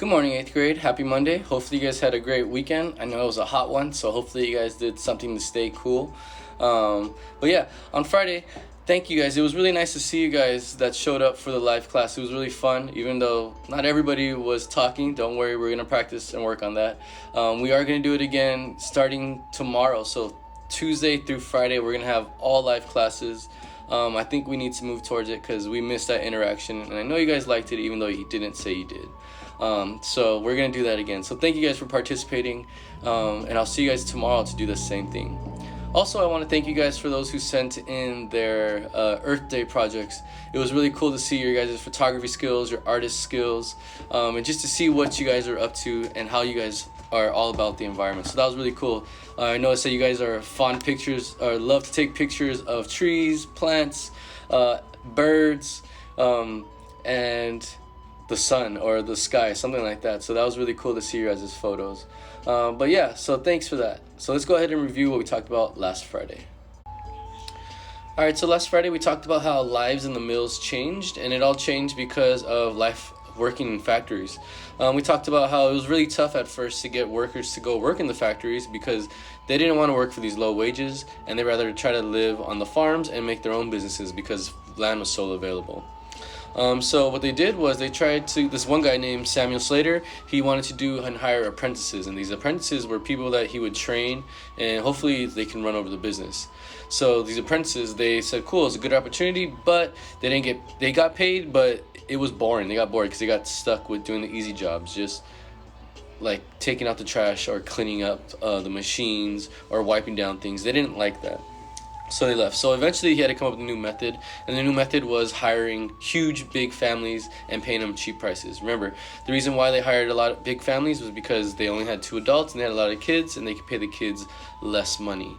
Good morning, 8th grade. Happy Monday. Hopefully, you guys had a great weekend. I know it was a hot one, so hopefully, you guys did something to stay cool. But yeah, on Friday, thank you guys. It was really nice to see you guys that showed up for the live class. It was really fun, even though not everybody was talking. Don't worry, we're going to practice and work on that. We are going to do it again starting tomorrow. So, Tuesday through Friday, we're going to have all live classes. I think we need to move towards it because we missed that interaction. And I know you guys liked it, even though you didn't say you did. So we're going to do that again. So thank you guys for participating. And I'll see you guys tomorrow to do the same thing. Also, I want to thank you guys for those who sent in their Earth Day projects. It was really cool to see your guys' photography skills, your artist skills, and just to see what you guys are up to and how you guys are all about the environment. So that was really cool. I noticed that you guys are fond pictures, or love to take pictures of trees, plants, birds, and the sun or the sky, something like that. So that was really cool to see your guys' photos. But yeah, so thanks for that. So let's go ahead and review what we talked about last Friday. Alright, so last Friday we talked about how lives in the mills changed, and it all changed because of life working in factories. We talked about how it was really tough at first to get workers to go work in the factories because they didn't want to work for these low wages, and they'd rather try to live on the farms and make their own businesses because land was so available. So what they did was they tried to, this one guy named Samuel Slater, he wanted to do and hire apprentices, and these apprentices were people that he would train, and hopefully they can run over the business. So these apprentices, they said, cool, it's a good opportunity, but they got paid, but it was boring. They got bored because they got stuck with doing the easy jobs, just like taking out the trash or cleaning up the machines or wiping down things. They didn't like that. So they left. So eventually he had to come up with a new method, and the new method was hiring huge, big families and paying them cheap prices. Remember, the reason why they hired a lot of big families was because they only had 2 adults and they had a lot of kids, and they could pay the kids less money.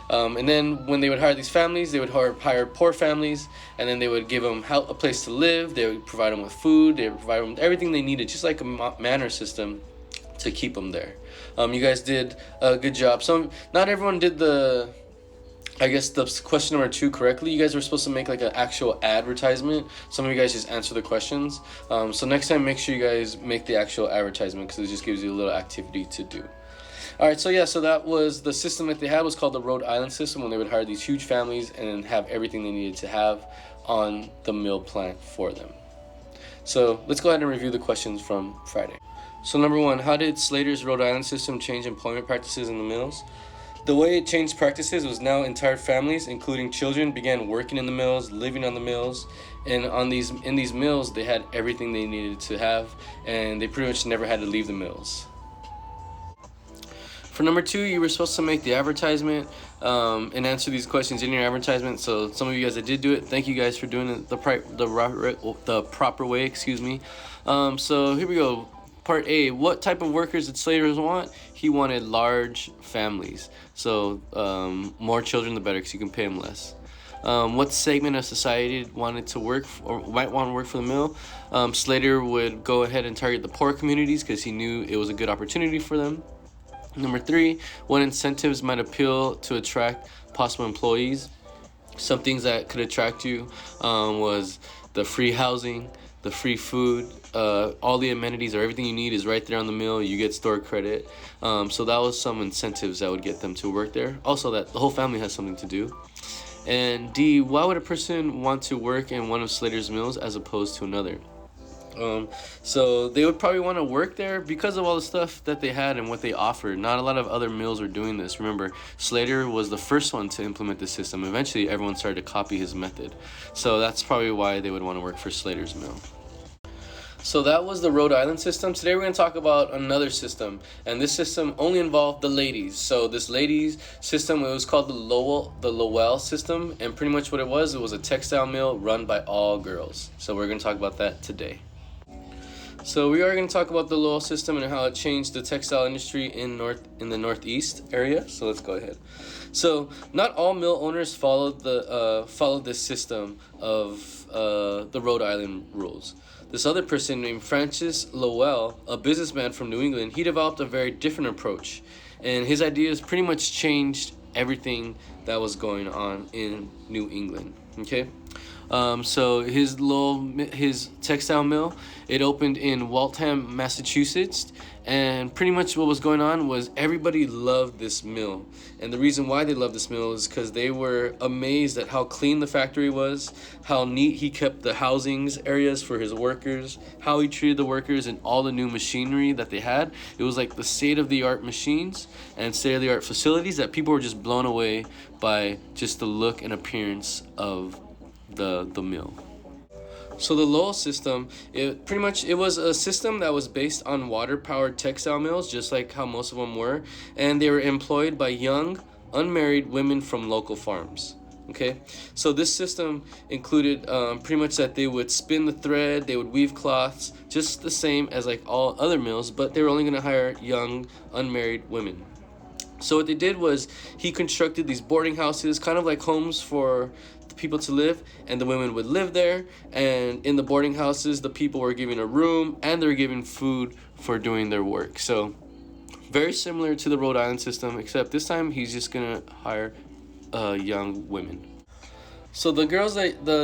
And then when they would hire these families, they would hire poor families, and then they would give them a place to live. They would provide them with food. They would provide them with everything they needed, just like a manor system to keep them there. You guys did a good job. Not everyone did the question number 2 correctly. You guys were supposed to make like an actual advertisement. Some of you guys just answer the questions. So next time, make sure you guys make the actual advertisement because it just gives you a little activity to do. Alright, so that was the system that they had, was called the Rhode Island system, when they would hire these huge families and have everything they needed to have on the mill plant for them. So let's go ahead and review the questions from Friday. So number 1, how did Slater's Rhode Island system change employment practices in the mills? The way it changed practices was now entire families, including children, began working in the mills, living on the mills, and in these mills they had everything they needed to have, and they pretty much never had to leave the mills. For number 2, you were supposed to make the advertisement and answer these questions in your advertisement. So some of you guys that did do it, thank you guys for doing it the proper way. So here we go. Part A, what type of workers did Slater want? He wanted large families. So more children the better, because you can pay them less. What segment of society wanted to work or might want to work for the mill? Slater would go ahead and target the poor communities because he knew it was a good opportunity for them. Number 3, what incentives might appeal to attract possible employees? Some things that could attract you was the free housing, the free food, all the amenities or everything you need is right there on the mill. You get store credit. So that was some incentives that would get them to work there. Also, that the whole family has something to do. And D, why would a person want to work in one of Slater's mills as opposed to another? So they would probably want to work there because of all the stuff that they had and what they offered. Not a lot of other mills were doing this. Remember, Slater was the first one to implement this system. Eventually, everyone started to copy his method. So that's probably why they would want to work for Slater's mill. So that was the Rhode Island system. Today we're going to talk about another system, and this system only involved the ladies. So this ladies system, it was called the Lowell System, and pretty much what it was a textile mill run by all girls. So we're going to talk about that today. So we are going to talk about the Lowell System and how it changed the textile industry in the Northeast area. So let's go ahead. So not all mill owners followed this system of the Rhode Island rules. This other person named Francis Lowell, a businessman from New England, he developed a very different approach, and his ideas pretty much changed everything that was going on in New England. Okay. So his textile mill, it opened in Waltham, Massachusetts, and pretty much what was going on was everybody loved this mill. And the reason why they loved this mill is because they were amazed at how clean the factory was, how neat he kept the housings areas for his workers, how he treated the workers, and all the new machinery that they had. It was like the state-of-the-art machines and state-of-the-art facilities that people were just blown away by just the look and appearance of the mill. So the Lowell system, it was a system that was based on water-powered textile mills, just like how most of them were, and they were employed by young, unmarried women from local farms. Okay, so this system included pretty much that they would spin the thread, they would weave cloths, just the same as like all other mills, but they were only going to hire young, unmarried women. So what they did was he constructed these boarding houses, kind of like homes for the people to live, and the women would live there. And in the boarding houses, the people were given a room and they were given food for doing their work. So very similar to the Rhode Island system, except this time he's just gonna hire young women. So the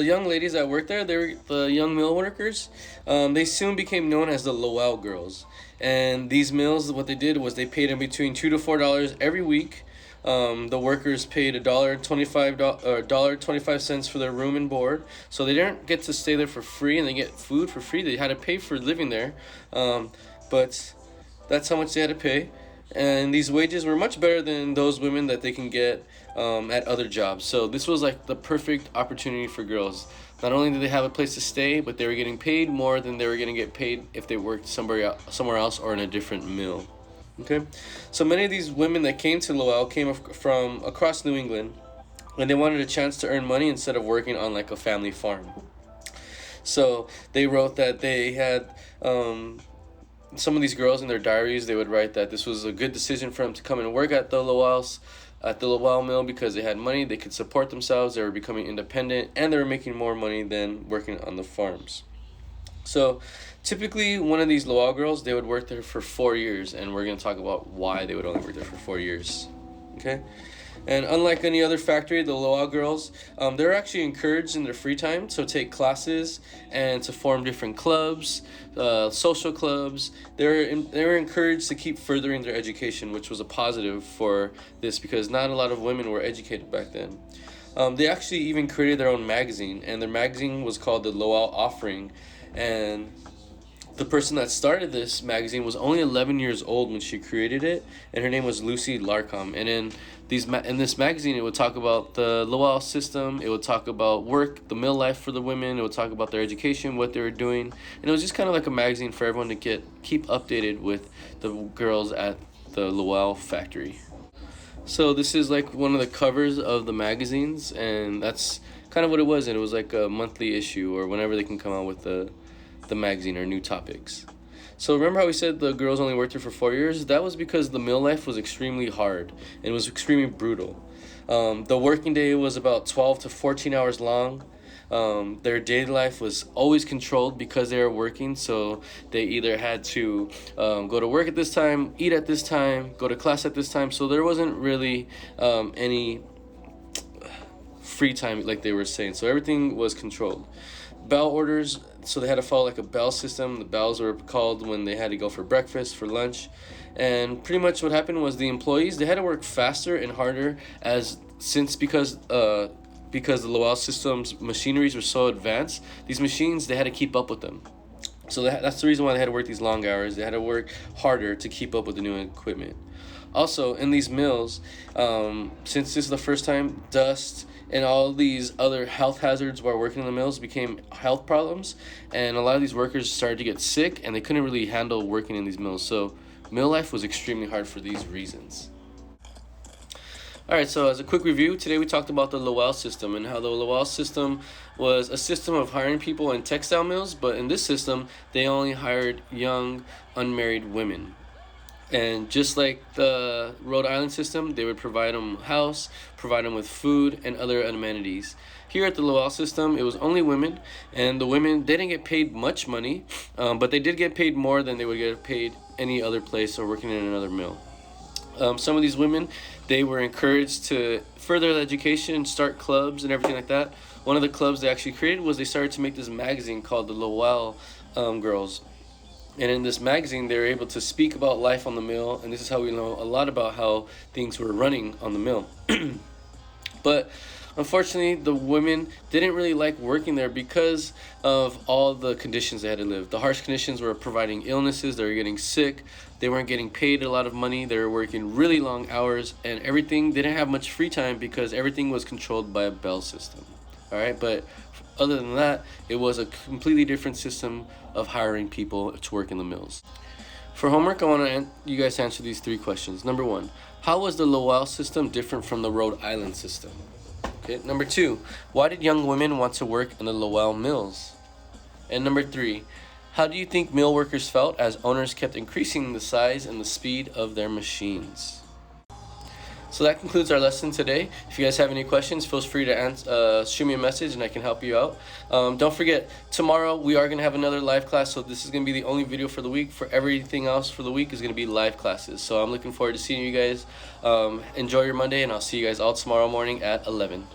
young ladies that worked there, they were the young mill workers. They soon became known as the Lowell girls. And these mills, what they did was they paid them between $2 to $4 every week. The workers paid $1.25 for their room and board. So they didn't get to stay there for free, and they get food for free. They had to pay for living there, but that's how much they had to pay. And these wages were much better than those women that they can get at other jobs. So this was like the perfect opportunity for girls. Not only did they have a place to stay, but they were getting paid more than they were going to get paid if they worked somewhere else or in a different mill. Okay, so many of these women that came to Lowell came from across New England, and they wanted a chance to earn money instead of working on like a family farm. So they wrote that they had some of these girls in their diaries. They would write that this was a good decision for them to come and work at the Lowell mill because they had money, they could support themselves, they were becoming independent, and they were making more money than working on the farms. So typically one of these Lowell girls, they would work there for 4 years, and we're going to talk about why they would only work there for 4 years. Okay? And unlike any other factory, the Lowell girls, they're actually encouraged in their free time to take classes and to form different clubs, social clubs. They're encouraged to keep furthering their education, which was a positive for this because not a lot of women were educated back then. They actually even created their own magazine, and their magazine was called the Lowell Offering. And the person that started this magazine was only 11 years old when she created it, and her name was Lucy Larcom. And in this magazine, it would talk about the Lowell system, it would talk about work, the mill life for the women, it would talk about their education, what they were doing, and it was just kind of like a magazine for everyone to keep updated with the girls at the Lowell factory. So this is like one of the covers of the magazines, and that's kind of what it was. And it was like a monthly issue or whenever they can come out with the magazine or new topics. So remember how we said the girls only worked here for 4 years? That was because the mill life was extremely hard and it was extremely brutal. The working day was about 12 to 14 hours long. Their daily life was always controlled because they were working, so they either had to go to work at this time, eat at this time, go to class at this time, so there wasn't really any free time like they were saying, so everything was controlled. Bell orders, so they had to follow like a bell system. The bells were called when they had to go for breakfast, for lunch, and pretty much what happened was the employees, they had to work faster and harder because the Lowell System's machineries were so advanced. These machines, they had to keep up with them. So that's the reason why they had to work these long hours. They had to work harder to keep up with the new equipment. Also, in these mills, since this is the first time, dust and all these other health hazards while working in the mills became health problems, and a lot of these workers started to get sick, and they couldn't really handle working in these mills. So mill life was extremely hard for these reasons. Alright, so as a quick review, today we talked about the Lowell system and how the Lowell system was a system of hiring people in textile mills, but in this system, they only hired young, unmarried women. And just like the Rhode Island system, they would provide them a house, provide them with food and other amenities. Here at the Lowell system, it was only women, and the women, they didn't get paid much money, but they did get paid more than they would get paid any other place or working in another mill. Some of these women, they were encouraged to further their education, start clubs and everything like that, one of the clubs they actually created was they started to make this magazine called the Lowell Girls. And in this magazine, they were able to speak about life on the mill, and this is how we know a lot about how things were running on the mill. But unfortunately, the women didn't really like working there because of all the conditions they had to live. The harsh conditions were providing illnesses, they were getting sick, they weren't getting paid a lot of money, they were working really long hours, and everything, they didn't have much free time because everything was controlled by a bell system. All right, but other than that, it was a completely different system of hiring people to work in the mills. For homework, I want you guys to answer these 3 questions. Number 1, how was the Lowell system different from the Rhode Island system? Okay. Number 2, why did young women want to work in the Lowell mills? And number 3, how do you think mill workers felt as owners kept increasing the size and the speed of their machines? So that concludes our lesson today. If you guys have any questions, feel free to shoot me a message and I can help you out. Don't forget, tomorrow we are going to have another live class, so this is going to be the only video for the week. For everything else for the week is going to be live classes. So I'm looking forward to seeing you guys. Enjoy your Monday, and I'll see you guys all tomorrow morning at 11.